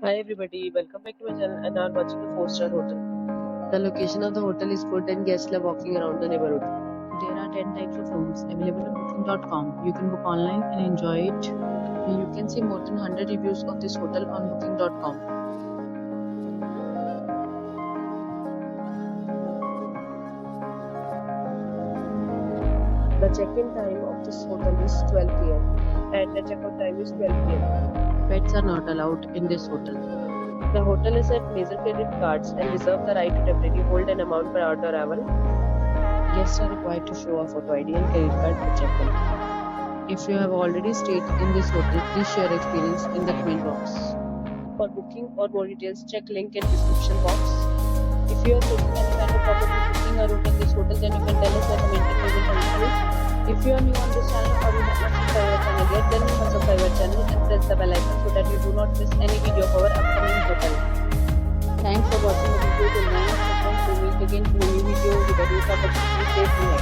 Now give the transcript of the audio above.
Hi everybody, welcome back to my channel and now watching a 4-star hotel. The location of the hotel is good and guests love walking around the neighborhood. There are 10 types of rooms available on booking.com. You can book online and enjoy it. You can see more than 100 reviews of this hotel on booking.com. The check-in time of this hotel is 12 p.m. and the check-out time is 12 p.m. Pets are not allowed in this hotel. The hotel accepts major credit cards and reserves the right to temporarily hold an amount per hour travel. Guests are required to show a photo ID and credit card to check-in. If you have already stayed in this hotel, please share your experience in the comment box. For booking or more details, check link in description box. If you are facing any kind of problem with booking a room in this hotel, then you can tell us by commenting. We will help you. If you are new on this channel or you have not subscribed our channel yet, then you must subscribe our channel and press the bell icon so that you do not miss any video of our upcoming hotel. Thanks for watching the video till now. Friends, we will meet again in a new video with a new topic. Stay tuned.